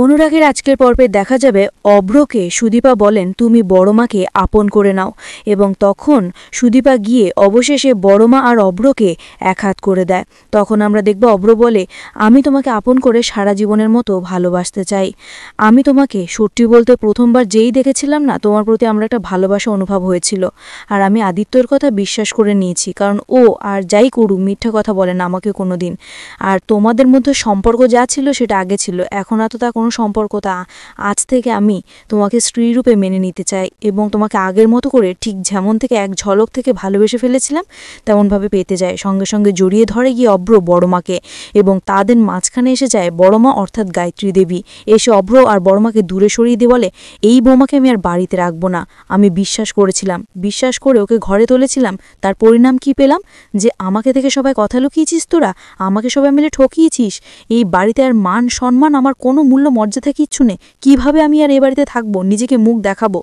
অনুরাগের আজকের পর্বে দেখা যাবে অভ্রকে সুদীপা বলেন তুমি বড়মাকে আপন করে নাও এবং তখন সুদীপা গিয়ে অবশেষে বড়মা আর অভ্রকে এক হাত করে দেয়। তখন আমরা দেখব অভ্র বলে আমি তোমাকে আপন করে সারা জীবনের মতো ভালোবাসতে চাই। আমি তোমাকে সত্যি বলতে প্রথমবার যেই দেখেছিলাম না তোমার প্রতি আমার একটা ভালোবাসা অনুভব হয়েছিল আর আমি আদিত্যর কথা বিশ্বাস করে নিয়েছি, কারণ ও আর যাই করুক মিথ্যা কথা বলে না আমাকে কোনো দিন। আর তোমাদের মধ্যে সম্পর্ক যা ছিল সেটা আগে ছিল, এখন আর তো তা কোনো সম্পর্ক তা। আজ থেকে আমি তোমাকে স্ত্রীরূপে মেনে নিতে চাই এবং তোমাকে আগের মতো করে ঠিক যেমন থেকে এক ঝলক থেকে ভালোবেসে ফেলেছিলাম তেমনভাবে পেতে যায়। সঙ্গে সঙ্গে জড়িয়ে ধরে গিয়ে অভ্র বড়মাকে এবং তাদের মাঝখানে এসে যায় বড়মা অর্থাৎ গায়ত্রী দেবী। এসে অভ্র আর বড়মাকে দূরে সরিয়ে দিয়ে বলে এই বৌমাকে আমি আর বাড়িতে রাখবো না। আমি বিশ্বাস করেছিলাম, বিশ্বাস করে ওকে ঘরে তুলেছিলাম, তার পরিণাম কি পেলাম? যে আমাকে থেকে সবাই কথা লুকিয়েছিস, তোরা আমাকে সবাই মিলে ঠকিয়েছিস। এই বাড়িতে আর মান সম্মান আমার কোনো মূল্য মর্যাদা কিচ্ছু নেই। কীভাবে আমি আর এ বাড়িতে থাকবো, নিজেকে মুখ দেখাবো?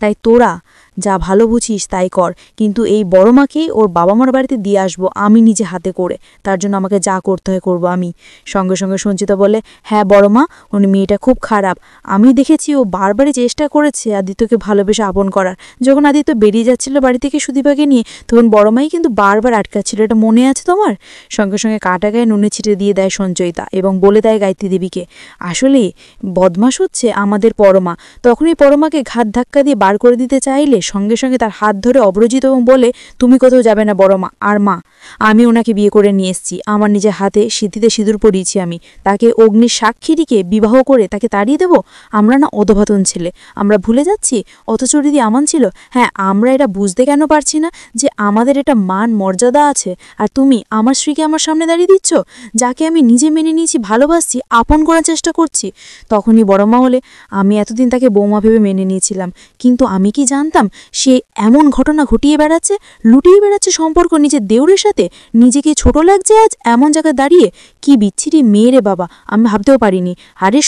তাই তোরা যা ভালো বুঝিস তাই কর, কিন্তু এই বড়মাকেই ওর বাবা মার বাড়িতে দিয়ে আসবো আমি নিজে হাতে করে। তার জন্য আমাকে যা করতে হয় করবো আমি। সঙ্গে সঙ্গে সঞ্চিতা বলে হ্যাঁ বড়মা, উনি মেয়েটা খুব খারাপ। আমি দেখেছি ও বারবারই চেষ্টা করেছে আদিত্যকে ভালোবেসে আপন করার। যখন আদিত্য বেরিয়ে যাচ্ছিল বাড়ি থেকে সুদীপাকে নিয়ে তখন বড়মাই কিন্তু বারবার আটকাচ্ছিল, এটা মনে আছে তোমার? সঙ্গে সঙ্গে কাটা গায়ে নুনে ছিটে দিয়ে দেয় সঞ্চয়িতা এবং বলে দেয় গায়ত্রী দেবীকে আসলে বদমাশ হচ্ছে আমাদের পরমা। তখনই পরমাকে ঘাত ধাক্কা দিয়ে বার করে দিতে চাইলে সঙ্গে সঙ্গে তার হাত ধরে অপরাজিত এবং বলে তুমি কোথাও যাবে না বড়মা। আর মা, আমি ওনাকে বিয়ে করে নিয়ে এসেছি, আমার নিজের হাতে সিদ্ধিতে সিঁদুর পরিয়েছি আমি। তাকে অগ্নির সাক্ষী রেখে বিবাহ করে তাকে তাড়িয়ে দেব? আমরা না অধঃপতন ছেলে, আমরা ভুলে যাচ্ছি অথচ দিদি আমান ছিল। হ্যাঁ, আমরা এটা বুঝতে কেন পারছি না যে আমাদের এটা মান মর্যাদা আছে, আর তুমি আমার স্ত্রীকে আমার সামনে দাঁড়িয়ে দিচ্ছ, যাকে আমি নিজে মেনে নিয়েছি, ভালোবাসছি, আপন করার চেষ্টা করছি। তখনই বড়মা বলে আমি এতদিন তাকে বৌমা ভেবে মেনে নিয়েছিলাম, কিন্তু আমি কি জানতাম সে এমন ঘটনা ঘটিয়ে বেড়াচ্ছে, লুটিয়ে বেড়াচ্ছে সম্পর্ক নিজের দেউরের সাথে। নিজেকে ছোট লাগছে আজ এমন জায়গায় দাঁড়িয়ে। কি বিচ্ছিরি মেয়ে রে বাবা, আমি ভাবতেও পারিনি। আরে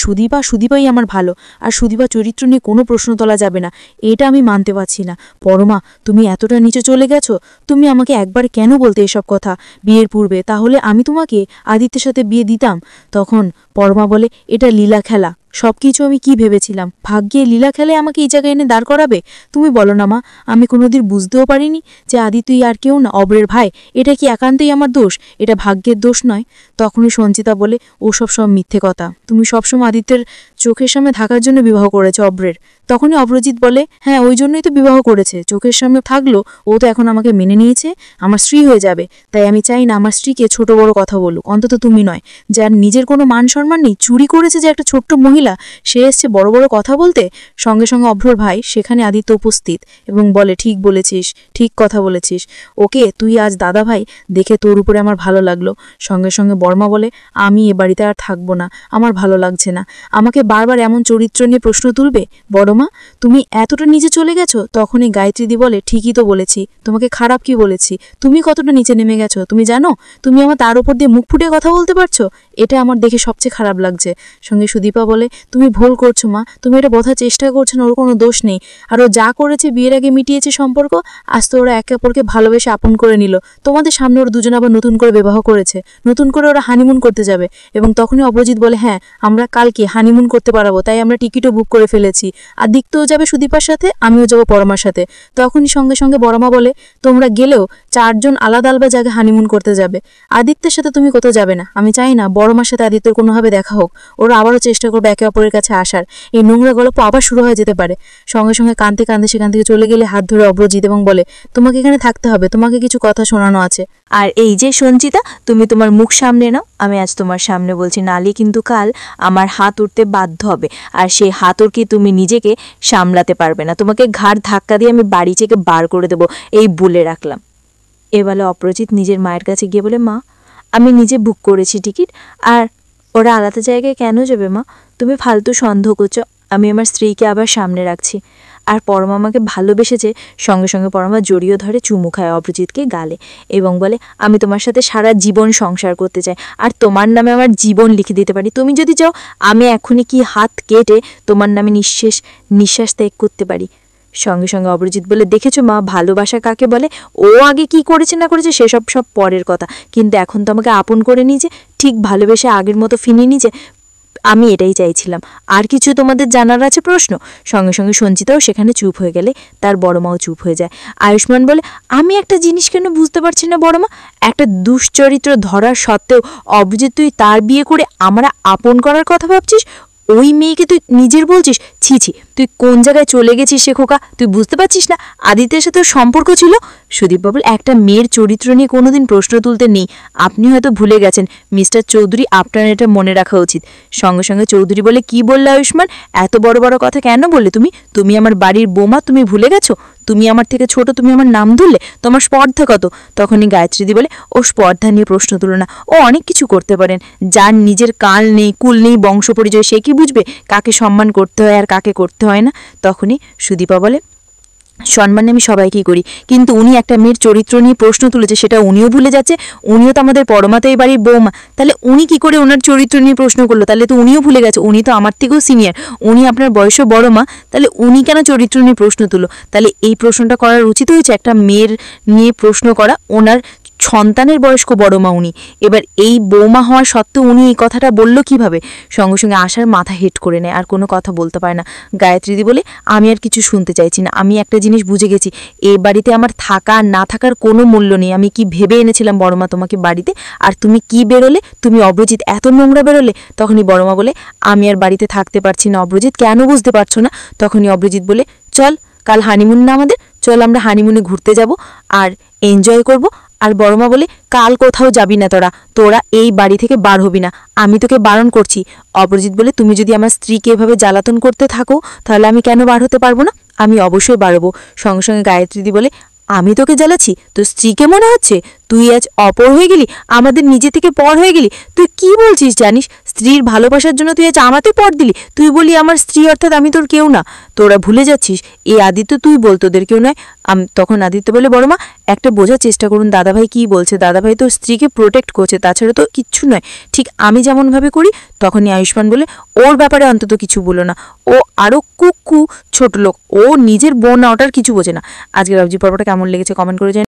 সুদীপাই আমার ভালো, আর সুদীপা চরিত্র নিয়ে কোনো প্রশ্ন তোলা যাবে না, এটা আমি মানতে পারছি না। পরমা, তুমি এতটা নিচে চলে গেছো, তুমি আমাকে একবার কেন বলতে এসব কথা বিয়ের পূর্বে? তাহলে আমি তোমাকে আদিত্যের সাথে বিয়ে দিতাম। তখন পরমা বলে এটা লীলা খেলা, সব কিছু আমি কি ভেবেছিলাম, ভাগ্যে লীলা খেলে আমাকে এই জায়গায় এনে দাঁড় করাবে? তুমি বলো না মা, আমি কোনোদিন বুঝতেও পারিনি যে আদিত্যই আর কেউ না, অভ্রের ভাই। এটা কি একান্তই আমার দোষ? এটা ভাগ্যের দোষ নয়? তখনই সঞ্চিতা বলে ওসব সব মিথ্যে কথা, তুমি সবসময় আদিত্যের চোখের সামনে থাকার জন্য বিবাহ করেছে অভ্রের। তখনই অভ্রজিৎ বলে হ্যাঁ, ওই জন্যই তো বিবাহ করেছে, চোখের সামনে থাকলো, ও তো এখন আমাকে মেনে নিয়েছে, আমার স্ত্রী হয়ে যাবে। তাই আমি চাই না আমার স্ত্রীকে ছোট বড় কথা বলুক, অন্তত তুমি নয়। যার নিজের কোনো মান সম্মান নেই, চুরি করেছে যে একটা ছোট্ট মহিলা, সে এসছে বড় বড় কথা বলতে। সঙ্গে সঙ্গে অভ্রর ভাই সেখানে আদিত্য উপস্থিত এবং বলে ঠিক বলেছিস, ঠিক কথা বলেছিস, ওকে তুই আজ দাদা ভাই দেখে তোর উপরে আমার ভালো লাগলো। সঙ্গে সঙ্গে বর্মা বলে আমি এ বাড়িতে আর থাকবো না, আমার ভালো লাগছে না। আমাকে বারবার এমন চরিত্র নিয়ে প্রশ্ন তুলবে? বড়মা, তুমি এতটা নিচে চলে গেছো? তখনই গায়ত্রীদি বলে ঠিকই তো বলেছি, তোমাকে খারাপ কি বলেছি? তুমি কতটা নিচে নেমে গেছো তুমি জানো? তুমি আমার তার উপর দিয়ে মুখ ফুটে কথা বলতে পারছো, এটা আমার দেখে সবচেয়ে খারাপ লাগছে। সঙ্গে সুদীপা বলে তুমি ভুল করছো মা, তুমি এটা বোঝার চেষ্টা করছো না, ওর কোনো দোষ নেই। আর ও যা করেছে বিয়ের আগে মিটিয়েছে সম্পর্ক, আজ তো ওরা একে অপরকে ভালোবেসে আপন করে নিল। তোমাদের সামনে ওরা দুজন আবার নতুন করে বিবাহ করেছে, নতুন করে ওরা হানিমুন করতে যাবে। এবং তখনই অপরাজিৎ বলে হ্যাঁ, আমরা কালকে হানিমুন করতে পারবো, তাই আমরা টিকিটও বুক করে ফেলেছি। আদিত্যও যাবে সুদীপার সাথে, আমিও যাবো পরমার সাথে। তখনই সঙ্গে সঙ্গে বড়মা বলে তোমরা গেলেও চারজন আলাদা আলাদা জায়গায় হানিমুন করতে যাবে, আদিত্যের সাথে তুমি কোথাও যাবে না। আমি চাই না বড়মার সাথে আদিত্যর কোনোভাবে দেখা হোক, ওরা আবারও চেষ্টা করবে একে অপরের কাছে আসার। এই নোংরা গল্প আবার শুরু হয়ে যেতে পারে। সঙ্গে সঙ্গে কাঁদতে কাঁদতে সেখান থেকে চলে গেলে হাত ধরে অভ্রজিৎ এবং বলে তোমাকে এখানে থাকতে হবে, তোমাকে কিছু কথা শোনানো আছে। আর এই যে সঞ্চিতা, তুমি তোমার মুখ সামনে নাও, আমি আজ তোমার সামনে বলছি, নালে কিন্তু কাল আমার হাত উঠতে বাধ্য হবে, আর সেই হাত উঠকে তুমি নিজেকে সামলাতে পারবে না। তোমাকে ঘাড় ধাক্কা দিয়ে আমি বাড়ি থেকে বার করে দেবো, এই বলে রাখলাম। এবেলা অপরাজিৎ নিজের মায়ের কাছে গিয়ে বলে মা, আমি নিজে বুক করেছি টিকিট, আর ওরা আলাদা জায়গায় কেন যাবে মা? তুমি ফালতু সন্দেহ করছো, আমি আমার স্ত্রীকে আবার সামনে রাখছি। আর পরমা আমাকে ভালোবেসেছে। সঙ্গে সঙ্গে পরমা জড়িয়ে ধরে চুমু খায় অপরাজিৎকে গালে এবং বলে আমি তোমার সাথে সারা জীবন সংসার করতে চাই, আর তোমার নামে আমার জীবন লিখে দিতে পারি। তুমি যদি চাও আমি এখনই কি হাত কেটে তোমার নামে নিঃশ্বাস ত্যাগ করতে পারি। সঙ্গে সঙ্গে অপরাজিৎ বলে দেখেছো মা, ভালোবাসা কাকে বলে? ও আগে কি করেছে না করেছে সেসব সব পরের কথা, কিন্তু এখন তো আমাকে আপন করে নিয়েছে, ঠিক ভালোবেসে আগের মতো ফিনিয়ে নিয়েছে। আমি এটাই চাইছিলাম। আর কিছু তোমাদের জানার আছে প্রশ্ন? সঙ্গে সঙ্গে সঞ্চিতাও সেখানে চুপ হয়ে গেলে তার বড় মাও চুপ হয়ে যায়। আয়ুষ্মান বলে, আমি একটা জিনিস কেন বুঝতে পারছি না বড় মা, একটা দুশ্চরিত্র ধরার সত্ত্বেও অভিজিৎ তুই তার বিয়ে করে আমরা আপন করার কথা ভাবছিস, ওই মেয়েকে তুই নিজের বলছিস? ছি ছি, তুই কোন জায়গায় চলে গেছিস সে খোকা, তুই বুঝতে পারছিস না আদিত্যের সাথে ওর সম্পর্ক ছিল? সুদীপ বাবুল, একটা মেয়ের চরিত্র নিয়ে কোনোদিন প্রশ্ন তুলতে নেই, আপনি হয়তো ভুলে গেছেন মিস্টার চৌধুরী, আপনার এটা মনে রাখা উচিত। সঙ্গে সঙ্গে চৌধুরী বলে, কি বললে আয়ুষ্মান, এত বড় বড় কথা কেন বললে তুমি? তুমি আমার বাড়ির বৌমা, তুমি ভুলে গেছো? তুমি আমার থেকে ছোট, তুমি আমার নাম ধরলে, তোমার স্পর্ধা কত? তখনই গায়ত্রীদি বলে, ও স্পর্ধা নিয়ে প্রশ্ন তুলো না, ও অনেক কিছু করতে পারেন, যার নিজের কাল নেই, কুল নেই, বংশ পরিচয়, সে কি বুঝবে কাকে সম্মান করতে হয় আর কাকে করতে হয় না? তখনই সুদীপা বলে, সম্মান আমি সবাইকেই করি, কিন্তু উনি একটা মেয়ের চরিত্র নিয়ে প্রশ্ন তুলেছে, সেটা উনিও ভুলে যাচ্ছে। উনিও তো আমাদের পরমাতে এই বাড়ির বৌমা, তাহলে উনি কি করে ওনার চরিত্র নিয়ে প্রশ্ন করলো? তাহলে তো উনিও ভুলে গেছে, উনি তো আমার থেকেও সিনিয়র, উনি আপনার বয়সও বড় মা, তাহলে উনি কেন চরিত্র নিয়ে প্রশ্ন তুলো? তাহলে এই প্রশ্নটা করার উচিত হয়েছে একটা মেয়ের নিয়ে প্রশ্ন করা, ওনার সন্তানের বয়স্ক বড় মা উনি, এবার এই বৌমা হওয়া সত্ত্বেও উনি এই কথাটা বলল কিভাবে? সঙ্গে সঙ্গে আশার মাথা হেট করে নেয়, আর কোনো কথা বলতে পারে না। গায়ত্রীদি বলে, আমি আর কিছু শুনতে চাইছি না, আমি একটা জিনিস বুঝে গেছি, এই বাড়িতে আমার থাকা না থাকার কোনো মূল্য নেই। আমি কি ভেবে এনেছিলাম বড়মা তোমাকে বাড়িতে, আর তুমি কি বেরোলে, তুমি অব্রজিৎ এত নোংরা বেরোলে। তখনই বড়মা বলে, আমি আর বাড়িতে থাকতে পারছি না অব্রজিৎ, কেন বুঝতে পারছো না? তখনই অব্রজিৎ বলে, চল কাল হানিমুন না আমাদের, চল আমরা হানিমুনে ঘুরতে যাব আর এনজয় করব। আর বড়মা বলে, কাল কোথাও যাবি না, তোরা তোরা এই বাড়ি থেকে বার হবি না, আমি তোকে বারণ করছি। অপরাজিৎ বলে, তুমি যদি আমার স্ত্রীকে এভাবে জ্বালাতন করতে থাকো তাহলে আমি কেন বার হতে পারবো না? আমি অবশ্যই বাড়বো। সঙ্গে সঙ্গে গায়ত্রীদি বলে, আমি তোকে জ্বালাচ্ছি? তোর স্ত্রীকে মনে হচ্ছে? তুই আজ অপর হয়ে গেলি, আমাদের নিজে থেকে পর হয়ে গেলি। তুই কি বলছিস জানিস? স্ত্রীর ভালোবাসার জন্য তুই আজ আমাতে পর দিলি? তুই বলি আমার স্ত্রী অর্থাৎ আমি তোর কেউ না। তোরা ভুলে যাচ্ছিস, এই আদিত্য তুই বল, তোদের কেউ নয়। তখন আদিত্য বলে, বড়মা একটা বোঝার চেষ্টা করুন, দাদাভাই কি বলছে, দাদাভাই তোর স্ত্রীকে প্রোটেক্ট করছে, তাছাড়া তো কিচ্ছু নয়, ঠিক আমি যেমনভাবে করি। তখনই আয়ুষ্মান বলে, ওর ব্যাপারে অন্তত কিছু বলো না, ও আরও কুকু ছোট লোক, ও নিজের বোন না, ওটার কিছু বোঝে না। আজকের রাবজি পর্বটা কেমন লেগেছে কমেন্ট করে জানান।